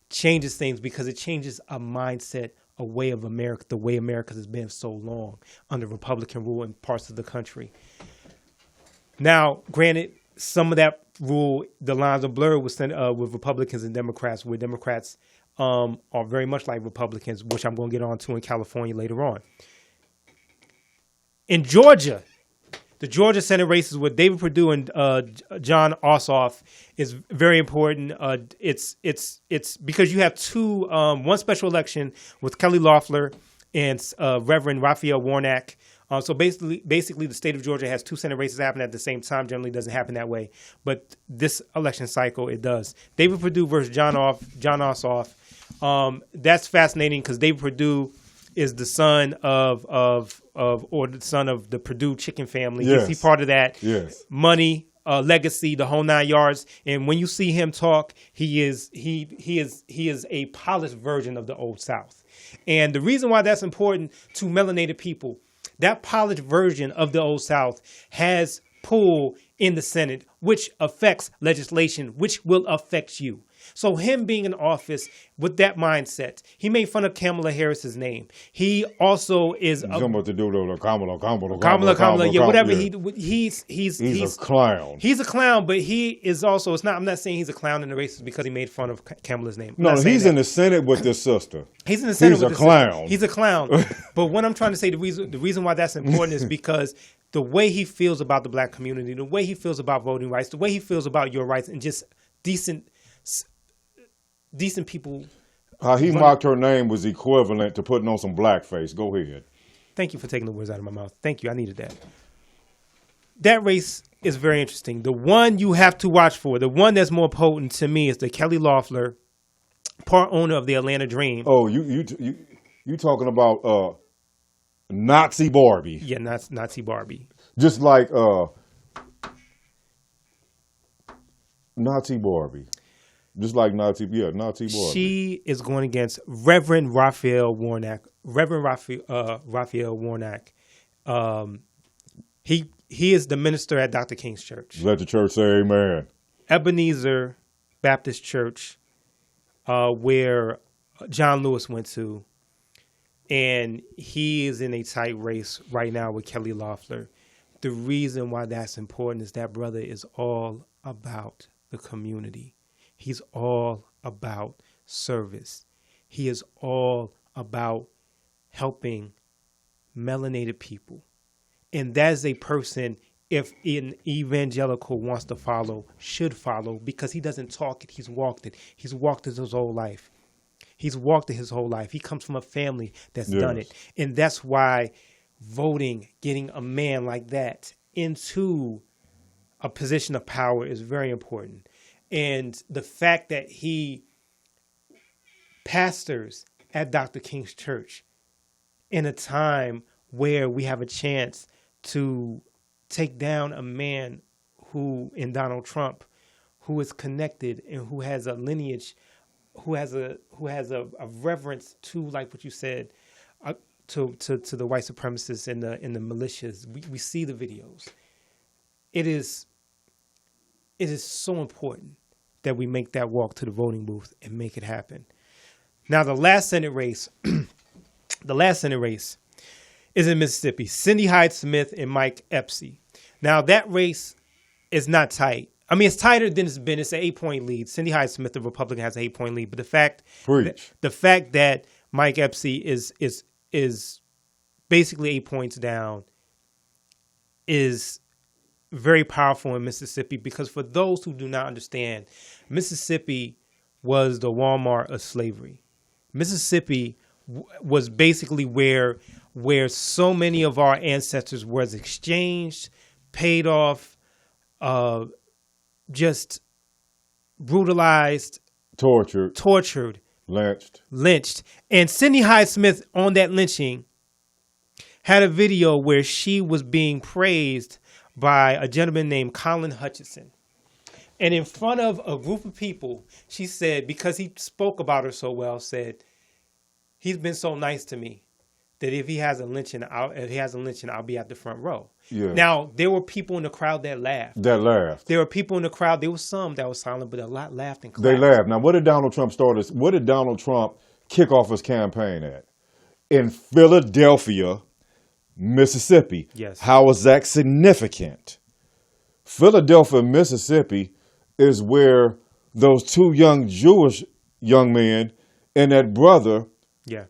changes things, because it changes a mindset, a way of America, the way America has been so long under Republican rule in parts of the country. Now, granted, some of that rule, the lines are blurred with Republicans and Democrats, where Democrats are very much like Republicans, which I'm going to get on to in California later on. In Georgia, the Georgia Senate races with David Perdue and John Ossoff is very important. It's because you have one special election with Kelly Loeffler and Reverend Raphael Warnock. So basically, the state of Georgia has 2 Senate races happening at the same time. Generally, doesn't happen that way, but this election cycle it does. David Perdue versus John Ossoff. That's fascinating because David Perdue is the son of the son of the Perdue chicken family. Yes. He's part of that. Yes. Money, legacy, the whole 9 yards. And when you see him talk, he is a polished version of the Old South. And the reason why that's important to melanated people, that polished version of the Old South has pull in the Senate, which affects legislation, which will affect you. So him being in office with that mindset, he made fun of Kamala Harris's name. He also is Kamala, yeah, whatever. Yeah. He's a clown. He's a clown, but he is also. I'm not saying he's a clown in the races because he made fun of Kamala's name. No, he's in the Senate with his sister. He's in the Senate. He's a clown. He's a clown. But what I'm trying to say, the reason why that's important is because the way he feels about the black community, the way he feels about voting rights, the way he feels about your rights, and just decent people. How he mocked her name was equivalent to putting on some blackface. Go ahead. Thank you for taking the words out of my mouth. Thank you. I needed that. That race is very interesting. The one you have to watch for, the one that's more potent to me, is the Kelly Loeffler, part owner of the Atlanta Dream. Oh, you talking about Nazi Barbie? Yeah, Nazi Barbie. Just like Nazi Barbie. Just like Nazi Barbie. She is going against Reverend Raphael Warnock. Raphael Warnock. He is the minister at Dr. King's church. Let the church say amen. Ebenezer Baptist Church, where John Lewis went to. And he is in a tight race right now with Kelly Loeffler. The reason why that's important is that brother is all about the community. He's all about service. He is all about helping melanated people. And that is a person, if an evangelical wants to follow, should follow, because he doesn't talk it, he's walked it. He's walked it his whole life. He's walked it his whole life. He comes from a family that's Yes. done it. And that's why voting, getting a man like that into a position of power is very important. And the fact that he pastors at Dr. King's church in a time where we have a chance to take down a man who, in Donald Trump, who is connected and who has a lineage, who has a reverence to, like what you said, to the white supremacists and the militias. We see the videos. It is so important that we make that walk to the voting booth and make it happen. Now, the last Senate race is in Mississippi. Cindy Hyde-Smith and Mike Epstein. Now, that race is not tight. I mean, it's tighter than it's been. It's an 8-point lead. Cindy Hyde-Smith, the Republican, has an 8-point lead. But the fact that Mike Epstein is basically 8 points down is very powerful in Mississippi, because for those who do not understand, Mississippi was the Walmart of slavery. Mississippi was basically where so many of our ancestors was exchanged, paid off, just brutalized, tortured, lynched. And Cindy Hyde-Smith, on that lynching, had a video where she was being praised by a gentleman named Colin Hutchinson. And in front of a group of people, she said, because he spoke about her so well, said, he's been so nice to me that if he has a lynching, I'll be at the front row. Yeah. Now, there were people in the crowd that laughed. There were people in the crowd. There was some that was silent, but a lot laughed and clapped. They laughed. Now, what did Donald Trump kick off his campaign at? In Philadelphia, Mississippi. Yes. How is that significant? Philadelphia, Mississippi is where those two young Jewish young men and that brother. Yeah.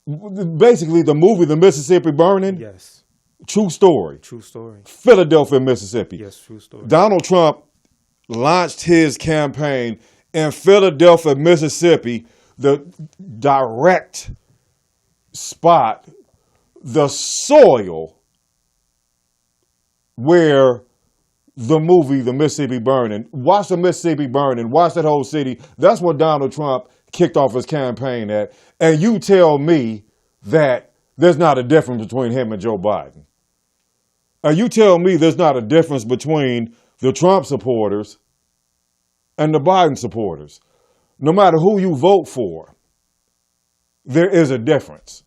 Basically, the movie, The Mississippi Burning. Yes. True story. True story. Philadelphia, Mississippi. Yes, true story. Donald Trump launched his campaign in Philadelphia, Mississippi, the direct spot, the soil where the movie, The Mississippi Burning. Watch The Mississippi Burning. Watch that whole city. That's what Donald Trump kicked off his campaign at. And you tell me that there's not a difference between him and Joe Biden. And you tell me there's not a difference between the Trump supporters and the Biden supporters. No matter who you vote for, there is a difference.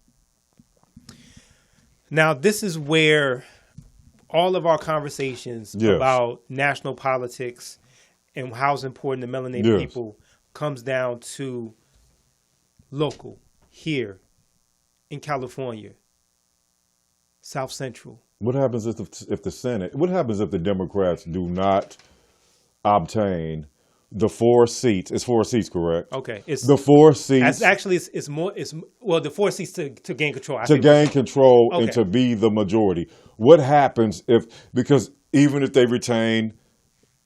Now, this is where all of our conversations about national politics and how it's important to melanated people comes down to local, here in California, South Central. What happens if the Senate, what happens if the Democrats do not obtain the 4 seats? It's 4 seats, correct? Okay. It's the 4 seats. The 4 seats to gain control. And to be the majority. What happens because even if they retain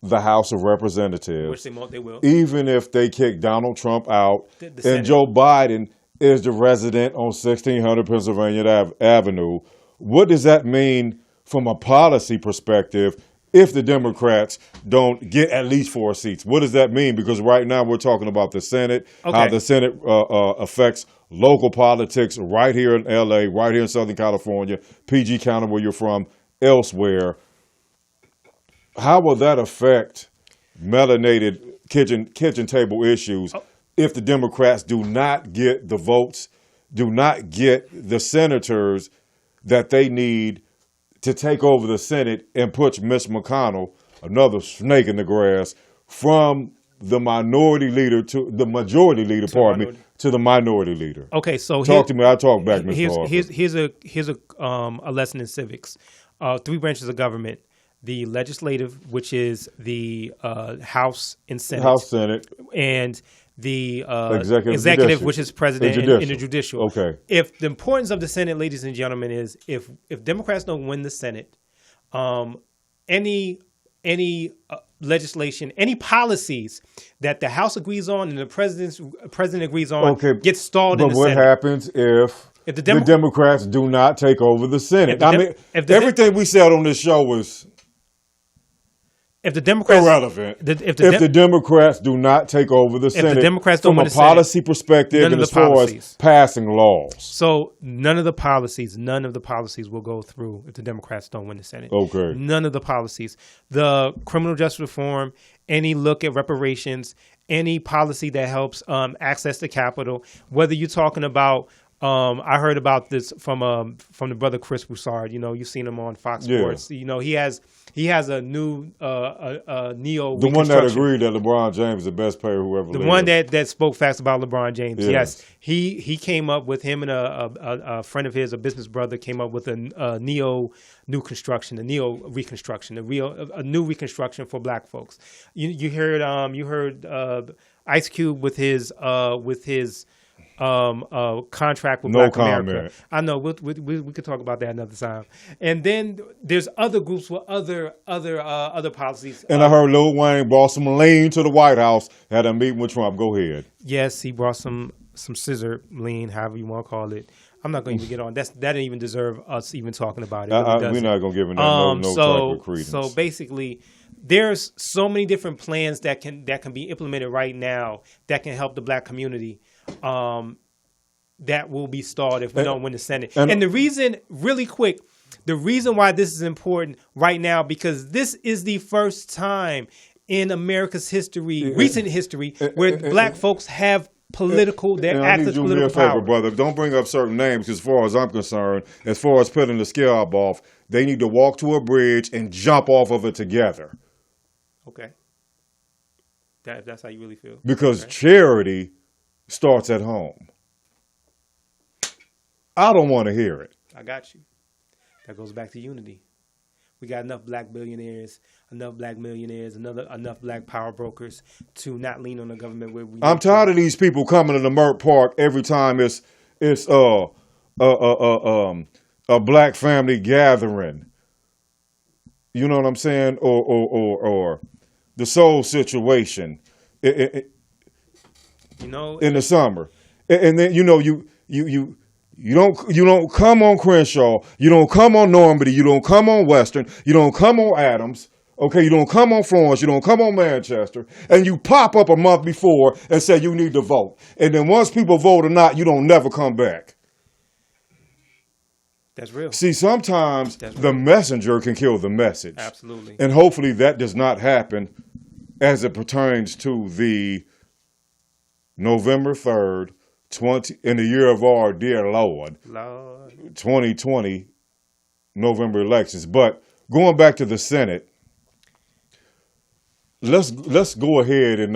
the House of Representatives, which they will, even if they kick Donald Trump out, the and Senate. Joe Biden is the resident on 1600 Pennsylvania Avenue, what does that mean from a policy perspective if the Democrats don't get at least 4 seats? What does that mean? Because right now we're talking about the Senate, how the Senate affects local politics right here in L.A., right here in Southern California, PG County where you're from, elsewhere. How will that affect melanated kitchen table issues if the Democrats do not get the votes, do not get the senators that they need to take over the Senate and push Mitch McConnell, another snake in the grass, from the minority leader to the majority leader, to the minority leader? Okay, so talk to me. I'll talk back, Mr. Harper. Here's a lesson in civics. 3 branches of government: the legislative, which is the House and Senate, and the executive, which is president, and the judicial. Okay. If the importance of the Senate, ladies and gentlemen, is if Democrats don't win the Senate, any legislation, any policies that the House agrees on and the president agrees on gets stalled in the Senate. But what happens if the Democrats do not take over the Senate? Everything we said on this show was irrelevant. If the Democrats do not take over the Senate, from a policy perspective and as far as passing laws. So none of the policies will go through if the Democrats don't win the Senate. Okay. None of the policies. The criminal justice reform, any look at reparations, any policy that helps access to capital, whether you're talking about I heard about this from the brother Chris Broussard. You've seen him on Fox Sports. He has a new neo. The one that agreed that LeBron James is the best player who ever lived. The one that spoke facts about LeBron James. Yes. He came up with him and a friend of his, a business brother, came up with a new reconstruction for Black folks. You heard Ice Cube with his contract with Black America. I know we could talk about that another time. And then there's other groups with other policies. And I heard Lil Wayne brought some lean to the White House, had a meeting with Trump. Go ahead. Yes, he brought some scissor lean, however you want to call it. I'm not going to even get on. That didn't even deserve us even talking about it. We're not going to give it no type of credence. So basically, there's so many different plans that can be implemented right now that can help the Black community. That will be stalled if we don't win the Senate. And the reason, really quick, the reason why this is important right now, because this is the first time in America's history, recent history, where Black folks have political, their access to political power. Favor, brother. Don't bring up certain names, because as far as I'm concerned, as far as putting the scab off, they need to walk to a bridge and jump off of it together. Okay. That's how you really feel. Because charity starts at home. I don't want to hear it. I got you. That goes back to unity. We got enough Black billionaires, enough Black millionaires, enough Black power brokers to not lean on the government where we. I'm tired of these people coming to the Merck Park every time it's a Black family gathering. You know what I'm saying? Or the soul situation. In the summer, and then you don't come on Crenshaw, you don't come on Normandy, you don't come on Western, you don't come on Adams, okay, you don't come on Florence, you don't come on Manchester, and you pop up a month before and say you need to vote, and then once people vote or not, you don't never come back. That's real. See, sometimes the messenger can kill the message. Absolutely. And hopefully that does not happen as it pertains to the November 3rd, in the year of our dear Lord, 2020 November elections. But going back to the Senate, let's go ahead and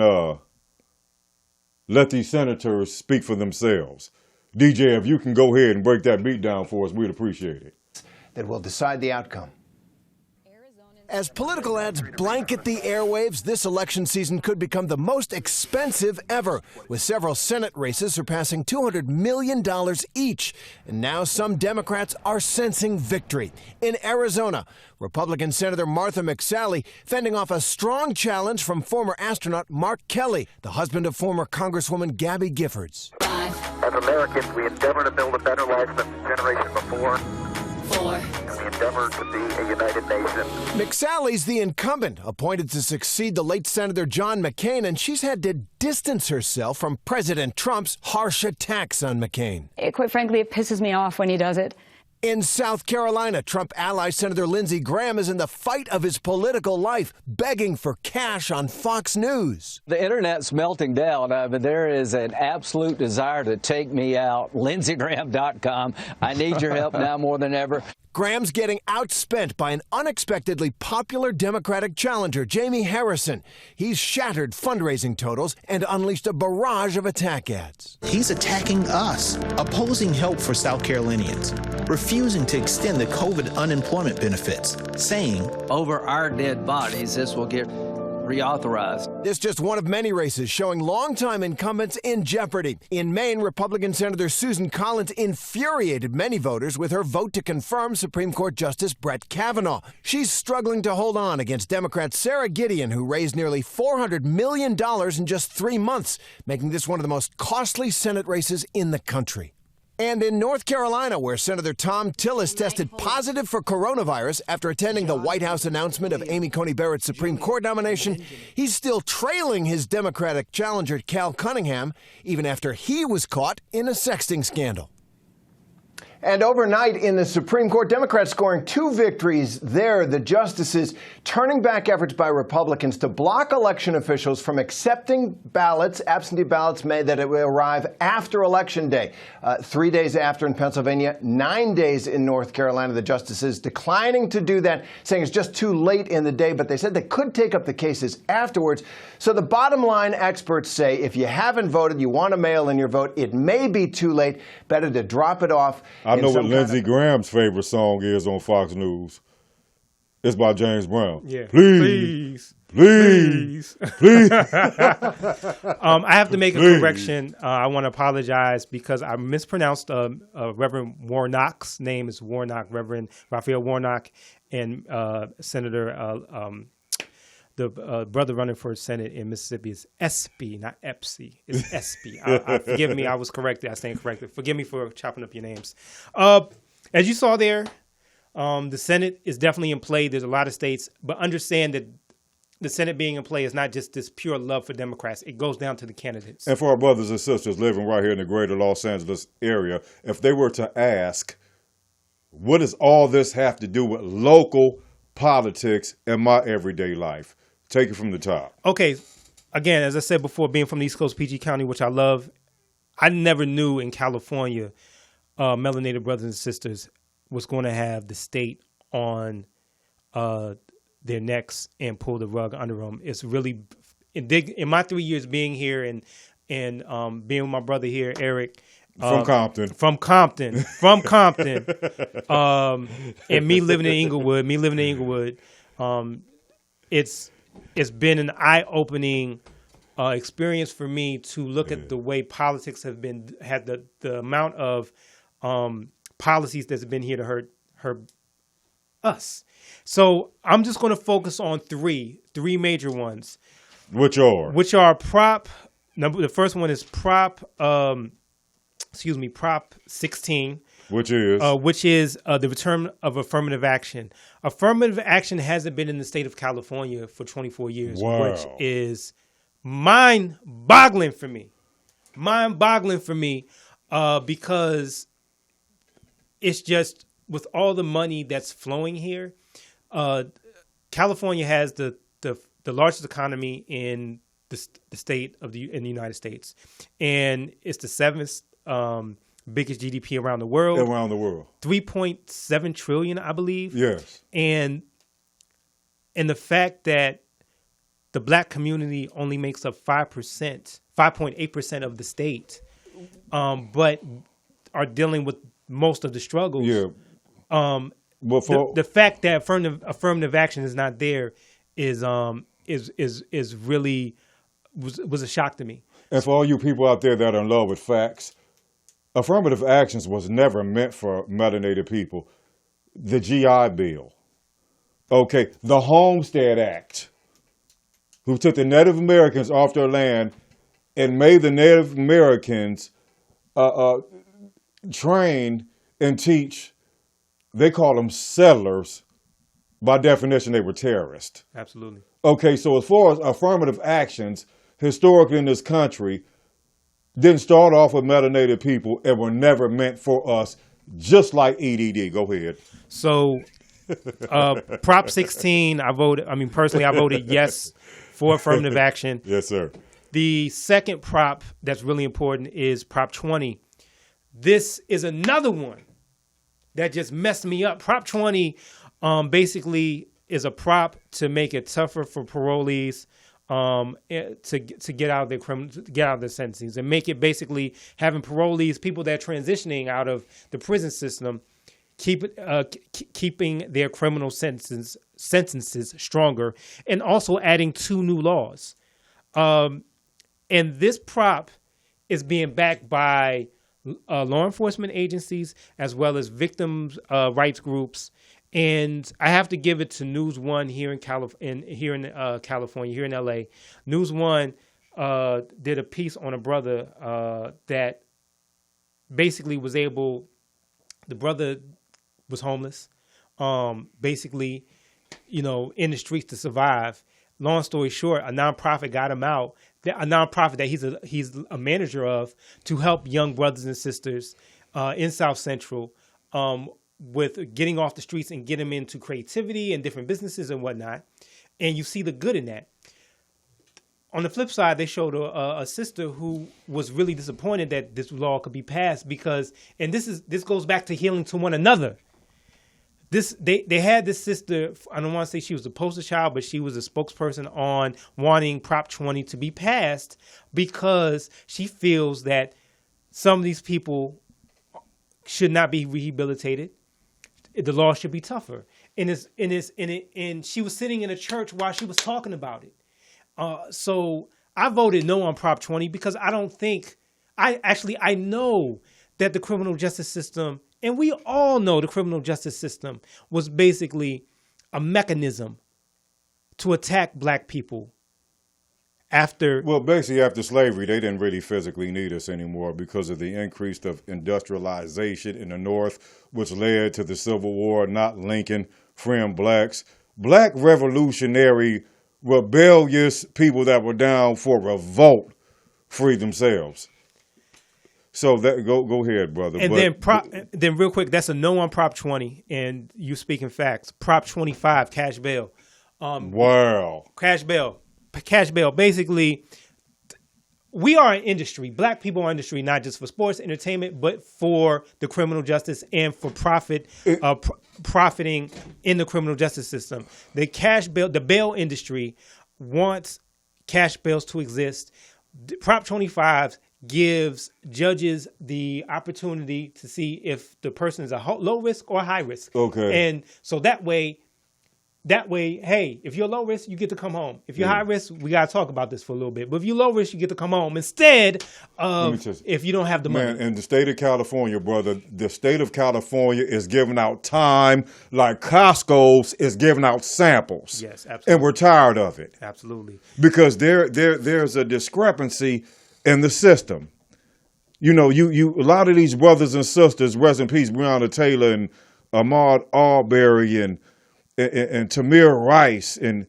let these senators speak for themselves. DJ, if you can go ahead and break that beat down for us, we'd appreciate it. That will decide the outcome. As political ads blanket the airwaves, this election season could become the most expensive ever, with several Senate races surpassing $200 million each. And now some Democrats are sensing victory. In Arizona, Republican Senator Martha McSally fending off a strong challenge from former astronaut Mark Kelly, the husband of former Congresswoman Gabby Giffords. As Americans, we endeavor to build a better life than the generation before. And we endeavor to be a united nation. McSally's the incumbent, appointed to succeed the late Senator John McCain, and she's had to distance herself from President Trump's harsh attacks on McCain. Quite frankly, it pisses me off when he does it. In South Carolina, Trump ally Senator Lindsey Graham is in the fight of his political life, begging for cash on Fox News. The internet's melting down, but there is an absolute desire to take me out. LindseyGraham.com. I need your help now more than ever. Graham's getting outspent by an unexpectedly popular Democratic challenger, Jamie Harrison. He's shattered fundraising totals and unleashed a barrage of attack ads. He's attacking us, opposing help for South Carolinians, refusing to extend the COVID unemployment benefits, saying, over our dead bodies, this will get reauthorized. This just one of many races showing longtime incumbents in jeopardy. In Maine, Republican Senator Susan Collins infuriated many voters with her vote to confirm Supreme Court Justice Brett Kavanaugh. She's struggling to hold on against Democrat Sarah Gideon, who raised nearly $400 million in just 3 months, making this one of the most costly Senate races in the country. And in North Carolina, where Senator Tom Tillis tested positive for coronavirus after attending the White House announcement of Amy Coney Barrett's Supreme Court nomination, he's still trailing his Democratic challenger Cal Cunningham, even after he was caught in a sexting scandal. And overnight in the Supreme Court, Democrats scoring 2 victories there. The justices turning back efforts by Republicans to block election officials from accepting ballots, absentee ballots made that it will arrive after Election Day. 3 days after in Pennsylvania, 9 days in North Carolina. The justices declining to do that, saying it's just too late in the day, but they said they could take up the cases afterwards. So the bottom line, experts say, if you haven't voted, you want to mail in your vote, it may be too late. Better to drop it off. I know what Lindsey Graham's favorite song is on Fox News. It's by James Brown. Yeah. Please. I have to make a correction. I want to apologize because I mispronounced Reverend Warnock's name is Warnock, Reverend Raphael Warnock, and Senator the brother running for Senate in Mississippi is Espy, not Epsy. It's Espy. Forgive me, I was corrected. I stand corrected. Forgive me for chopping up your names. As you saw there, the Senate is definitely in play. There's a lot of states, but understand that the Senate being in play is not just this pure love for Democrats. It goes down to the candidates. And for our brothers and sisters living right here in the greater Los Angeles area, if they were to ask, what does all this have to do with local politics in my everyday life? Take it from the top. Okay. Again, as I said before, being from the East Coast, PG County, which I love, I never knew in California, melanated brothers and sisters was going to have the state on their necks and pull the rug under them. It's really, in my 3 years being here and being with my brother here, Eric. From Compton. And me living in Inglewood, it's been an eye-opening experience for me to look at the way politics had the amount of policies that's been here to hurt us. So I'm just going to focus on three major ones. Which are the first one is Prop 16. Which is the return of affirmative action. Affirmative action hasn't been in the state of California for 24 years, which is mind-boggling for me. Because it's just with all the money that's flowing here, California has the largest economy in the state in the United States, and it's the seventh biggest GDP around the world. 3.7 trillion, I believe. Yes. And the fact that the black community only makes up 5.8% of the state, but are dealing with most of the struggles. Yeah. The fact that affirmative action is not there is really was a shock to me. And for all you people out there that are in love with facts, affirmative actions was never meant for melanated people. The GI Bill, the Homestead Act, who took the Native Americans off their land and made the Native Americans train and teach. They call them settlers. By definition, they were terrorists. Absolutely. Okay, so as far as affirmative actions, historically in this country, didn't start off with melanated people and were never meant for us, just like EDD. Go ahead. So, Prop 16, I voted yes for affirmative action. Yes, sir. The second prop that's really important is Prop 20. This is another one that just messed me up. Prop 20 basically is a prop to make it tougher for parolees to get out of their sentences, and make it basically having parolees, people that are transitioning out of the prison system, keeping their criminal sentences sentences stronger, and also adding 2 new laws. And this prop is being backed by law enforcement agencies as well as victims' rights groups. And I have to give it to News One here in California, here in LA. News One did a piece on a brother that basically was able. The brother was homeless, basically, in the streets to survive. Long story short, a nonprofit got him out. A nonprofit that he's a manager of to help young brothers and sisters in South Central with getting off the streets and get them into creativity and different businesses and whatnot. And you see the good in that. On the flip side, they showed a sister who was really disappointed that this law could be passed because, and this goes back to healing to one another. They had this sister, I don't want to say she was a poster child, but she was a spokesperson on wanting Prop 20 to be passed because she feels that some of these people should not be rehabilitated. The law should be tougher. And she was sitting in a church while she was talking about it. So I voted no on Prop 20 because I know that the criminal justice system, and we all know the criminal justice system was basically a mechanism to attack black people basically after slavery, they didn't really physically need us anymore because of the increase of industrialization in the North, which led to the Civil War, not Lincoln, freeing blacks. Black revolutionary, rebellious people that were down for revolt freed themselves. So that go ahead, brother. And then real quick, that's a no on Prop 20, and you speaking facts. Prop 25, cash bail. Wow. Cash bail. Basically, we are an industry. Black people are an industry, not just for sports, entertainment, but for the criminal justice and for profiting in the criminal justice system. The bail industry wants cash bails to exist. Prop 25 gives judges the opportunity to see if the person is a low risk or high risk. Okay. And so that way, hey, if you're low risk, you get to come home. If you're high risk, we got to talk about this for a little bit. But if you're low risk, you get to come home instead of if you don't have the money. Man, in the state of California, brother, the state of California is giving out time like Costco's is giving out samples. Yes, absolutely. And we're tired of it. Absolutely. Because there's a discrepancy in the system. You a lot of these brothers and sisters, rest in peace, Breonna Taylor and Ahmaud Arbery and Tamir Rice and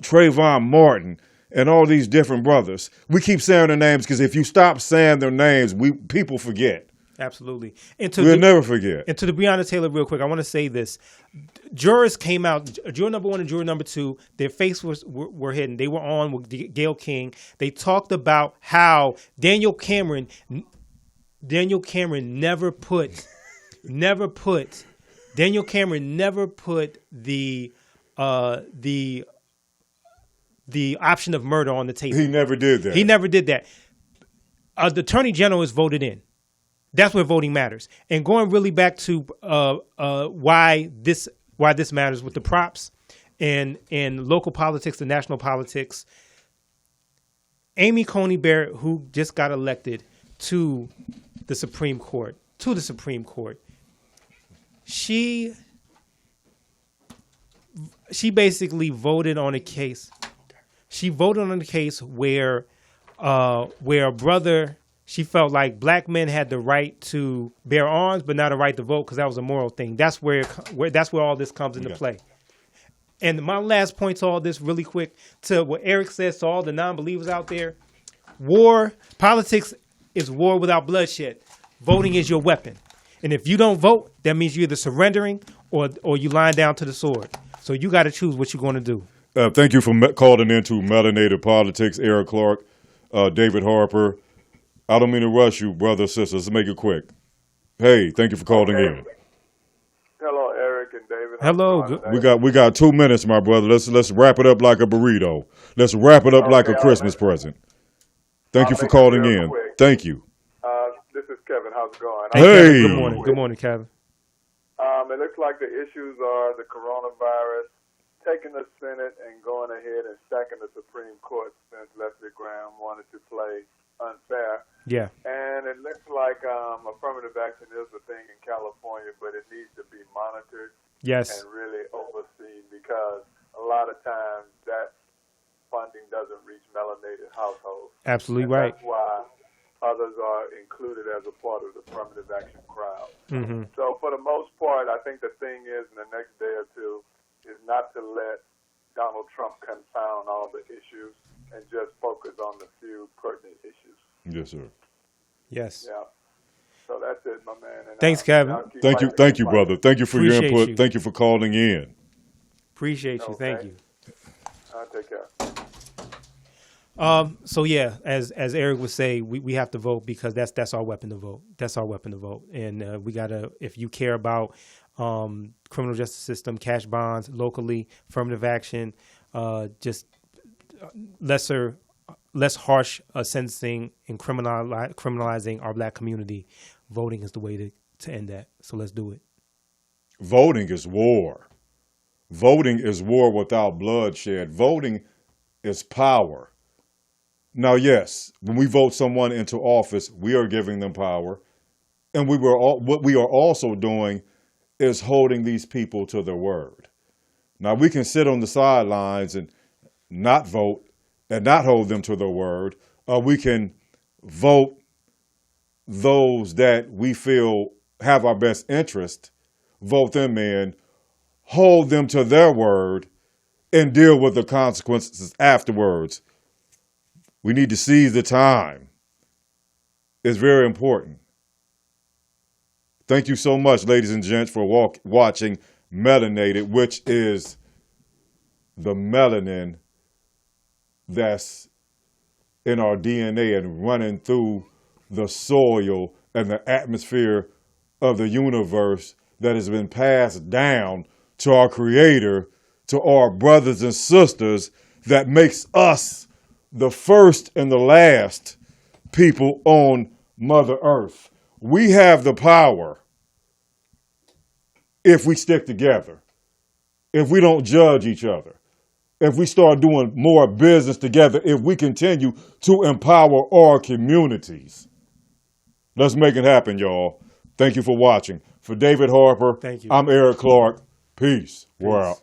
Trayvon Martin and all these different brothers. We keep saying their names because if you stop saying their names, people forget. Absolutely. We'll never forget. And to the Breonna Taylor, real quick, I want to say this. Jurors came out, juror number 1 and juror number 2, their faces were hidden. They were on with Gayle King. They talked about how Daniel Cameron never put the option of murder on the table. He never did that. He never did that. The Attorney General is voted in. That's where voting matters. And going really back to why this matters with the props and local politics and national politics. Amy Coney Barrett, who just got elected to the Supreme Court, she basically voted on a case. She voted on a case where a brother. She felt like black men had the right to bear arms, but not a right to vote because that was a moral thing. That's where all this comes into play. And my last point to all this, really quick, to what Eric says to all the non-believers out there: politics is war without bloodshed. Voting is your weapon, and if you don't vote, that means you're either surrendering or you lying down to the sword. So you got to choose what you're going to do. Thank you for calling into Melanated Politics, Eric Clark, David Harper. I don't mean to rush you, brothers, sisters. Let's make it quick. Hey, thank you for calling in. Hello, Eric and David. Hello. We got 2 minutes, my brother. Let's wrap it up like a burrito. Let's wrap it up like a Christmas present. Thank you for calling in. Thank you. This is Kevin. How's it going? Hey. Kevin, good morning, Kevin. It looks like the issues are the coronavirus, taking the Senate and going ahead and stacking the Supreme Court since Leslie Graham wanted to play unfair. Yeah. And it looks like affirmative action is a thing in California, but it needs to be monitored Yes. and really overseen, because a lot of times that funding doesn't reach melanated households. Absolutely And right. That's why others are included as a part of the affirmative action crowd. Mm-hmm. So for the most part, I think the thing is, in the next day or two, is not to let Donald Trump confound all the issues and just focus on the few pertinent issues. Yes, sir. Yes. Yeah. So that's it, my man. And Thanks, Kevin. Thank you, brother. Thank you for your Appreciate input. you. Thank you for calling in. Appreciate you. Thank you. I'll take care. So yeah, as Eric would say, we have to vote because that's our weapon to vote. That's our weapon to vote, and we gotta. If you care about criminal justice system, cash bonds locally, affirmative action, just less harsh sentencing and criminalizing our black community, voting is the way to end that. So let's do it. Voting is war. Voting is war without bloodshed. Voting is power. Now, yes, when we vote someone into office, we are giving them power. And what we are also doing is holding these people to their word. Now, we can sit on the sidelines and not vote and not hold them to their word, or we can vote those that we feel have our best interest, vote them in, hold them to their word, and deal with the consequences afterwards. We need to seize the time. It's very important. Thank you so much, ladies and gents, for watching Melanated, which is the melanin that's in our DNA and running through the soil and the atmosphere of the universe that has been passed down to our Creator, to our brothers and sisters, that makes us the first and the last people on Mother Earth. We have the power if we stick together, if we don't judge each other, if we start doing more business together, if we continue to empower our communities. Let's make it happen, y'all. Thank you for watching. For David Harper, Thank you. I'm Eric Clark. Peace. We're out.